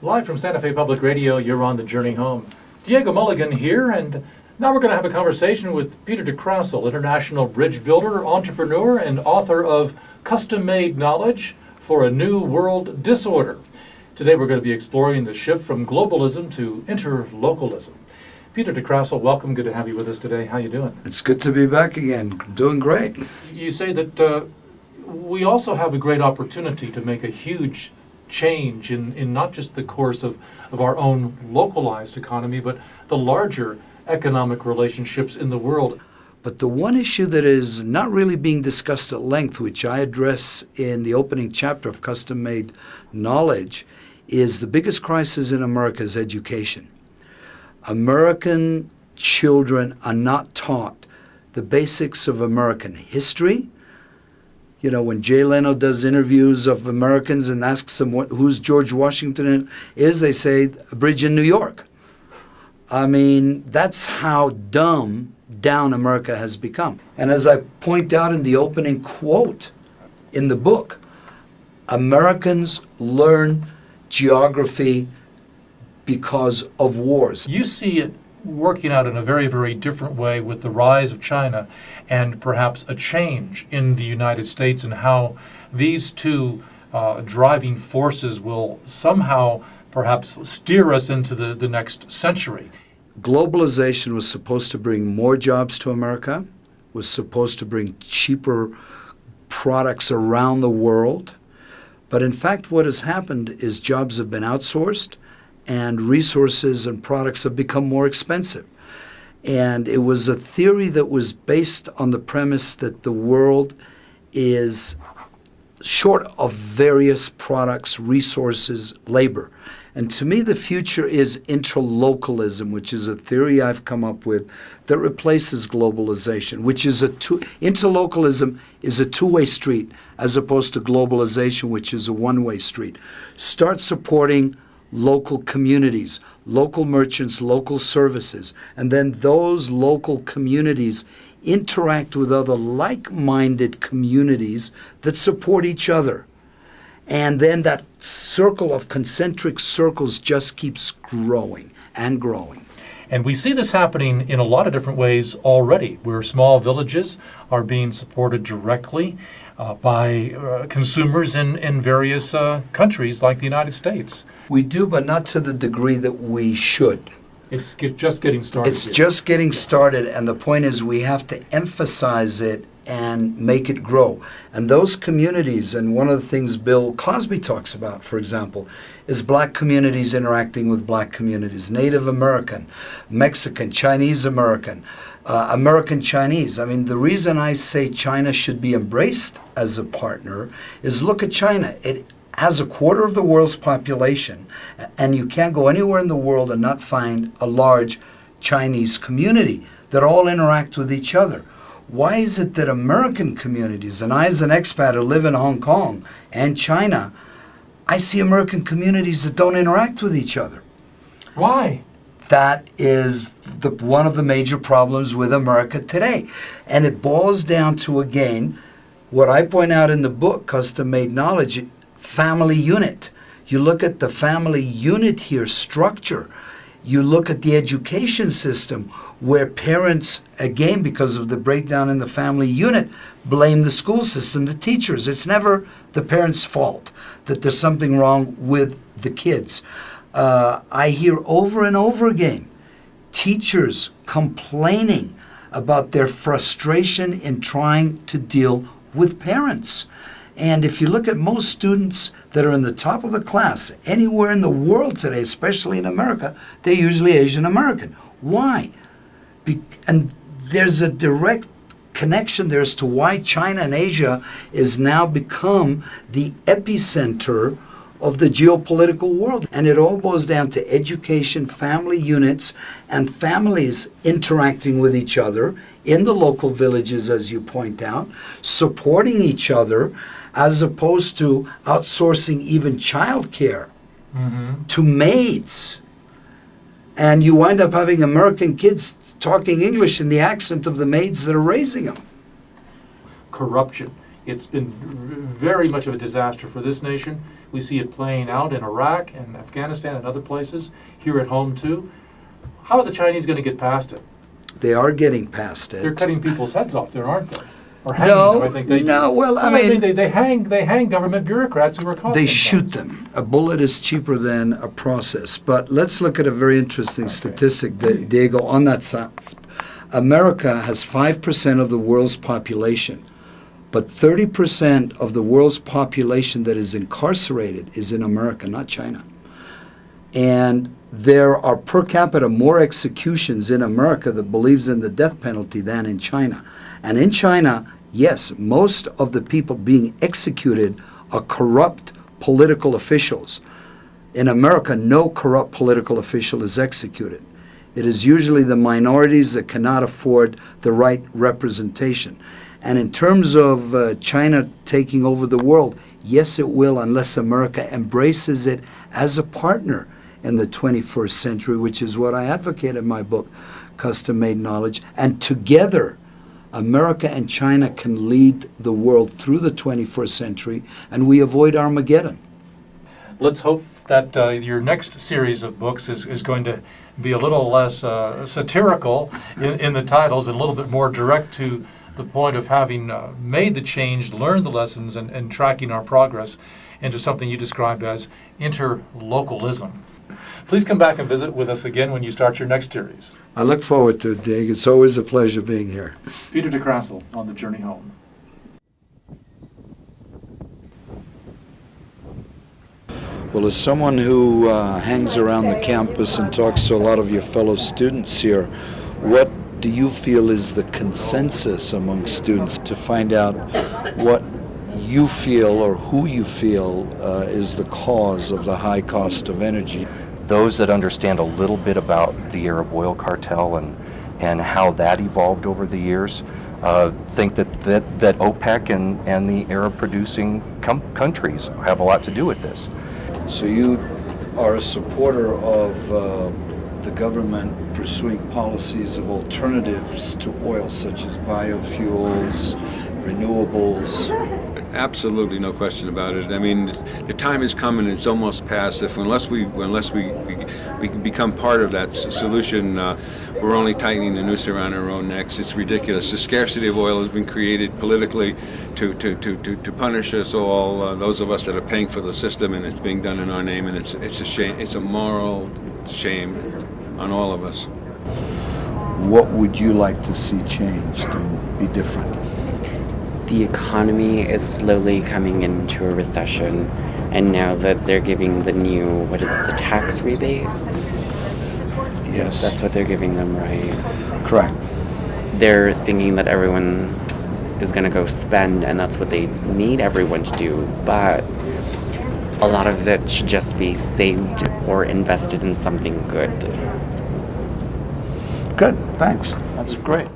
Live from Santa Fe Public Radio, you're on the journey home. Diego Mulligan here, and now we're going to have a conversation with Peter DeCrousel, international bridge builder, entrepreneur, and author of Custom-Made Knowledge for a New World Disorder. Today we're going to be exploring the shift from globalism to interlocalism. Peter DeCrousel, welcome. Good to have you with us today. How you doing? It's good to be back again. Doing great. You say that we also have a great opportunity to make a huge change in not just the course of our own localized economy, but the larger economic relationships in the world. But the one issue that is not really being discussed at length, which I address in the opening chapter of Custom-Made Knowledge, is the biggest crisis in America is education. American children are not taught the basics of American history. You know, when Jay Leno does interviews of Americans and asks them who's George Washington is, they say a bridge in New York. I mean, that's how dumb down America has become. And as I point out in the opening quote in the book, Americans learn geography because of wars. You see it working out in a very, very different way with the rise of China and perhaps a change in the United States and how these two driving forces will somehow perhaps steer us into the next century. Globalization was supposed to bring more jobs to America, was supposed to bring cheaper products around the world. But in fact, what has happened is jobs have been outsourced and resources and products have become more expensive. And it was a theory that was based on the premise that the world is short of various products, resources, labor. And to me, the future is interlocalism, which is a theory I've come up with that replaces globalization, which is interlocalism is a two-way street as opposed to globalization, which is a one-way street. Start supporting local communities, local merchants, local services, and then those local communities interact with other like-minded communities that support each other. And then that circle of concentric circles just keeps growing and growing. And we see this happening in a lot of different ways already, where small villages are being supported directly by consumers in various countries like the United States. We do, but not to the degree that we should. It's just getting started. It's just getting started, and the point is we have to emphasize it and make it grow. And those communities, and one of the things Bill Cosby talks about, for example, is black communities interacting with black communities, Native American, Mexican, Chinese American, American Chinese. I mean, the reason I say China should be embraced as a partner is look at China. It has a quarter of the world's population, and you can't go anywhere in the world and not find a large Chinese community that all interact with each other. Why is it that American communities, and I as an expat who live in Hong Kong and China, I see American communities that don't interact with each other? Why? That is one of the major problems with America today. And it boils down to, again, what I point out in the book, Custom-Made Knowledge, family unit. You look at the family unit here, structure. You look at the education system where parents, again, because of the breakdown in the family unit, blame the school system, the teachers. It's never the parents' fault that there's something wrong with the kids. I hear over and over again teachers complaining about their frustration in trying to deal with parents. And if you look at most students that are in the top of the class anywhere in the world today, especially in America, they're usually Asian American. Why? And there's a direct connection there as to why China and Asia is now become the epicenter of the geopolitical world. And it all boils down to education, family units, and families interacting with each other in the local villages, as you point out, supporting each other, as opposed to outsourcing even childcare to maids. And you wind up having American kids talking English in the accent of the maids that are raising them. Corruption. It's been very much of a disaster for this nation. We see it playing out in Iraq and Afghanistan and other places, here at home too. How are the Chinese going to get past it? They are getting past it. They're cutting people's heads off there, aren't they? Or hanging them, I think they do. No, well, I mean, they hang government bureaucrats who are caught. they sometimes. shoot them. A bullet is cheaper than a process. But let's look at a very interesting statistic, Diego, on that side. America has 5% of the world's population, but 30% of the world's population that is incarcerated is in America, not China. And there are per capita more executions in America that believes in the death penalty than in China. And in China, yes, most of the people being executed are corrupt political officials. In America, no corrupt political official is executed. It is usually the minorities that cannot afford the right representation. And in terms of China taking over the world, yes, it will, unless America embraces it as a partner in the 21st century, which is what I advocate in my book, Custom Made Knowledge. And together, America and China can lead the world through the 21st century, and we avoid Armageddon. Let's hope that your next series of books is going to be a little less satirical in the titles and a little bit more direct to the point of having made the change, learned the lessons, and tracking our progress into something you described as interlocalism. Please come back and visit with us again when you start your next series. I look forward to it, Dig. It's always a pleasure being here. Peter DeCrassel on The Journey Home. Well, as someone who hangs around the campus and talks to a lot of your fellow students here, what do you feel is the consensus among students to find out what you feel or who you feel is the cause of the high cost of energy? Those that understand a little bit about the Arab oil cartel and how that evolved over the years think that OPEC and the Arab producing countries have a lot to do with this. So you are a supporter of the government pursuing policies of alternatives to oil, such as biofuels, renewables. Absolutely, no question about it. I mean, the time is coming. It's almost past. Unless we can become part of that solution, we're only tightening the noose around our own necks. It's ridiculous. The scarcity of oil has been created politically to punish us all. Those of us that are paying for the system, and it's being done in our name. And it's a shame. It's a moral shame on all of us. What would you like to see changed and be different? The economy is slowly coming into a recession, and now that they're giving the new, the tax rebates? Yes. That's what they're giving them, right? Correct. They're thinking that everyone is going to go spend, and that's what they need everyone to do, but a lot of it should just be saved or invested in something good. Good, thanks. That's great.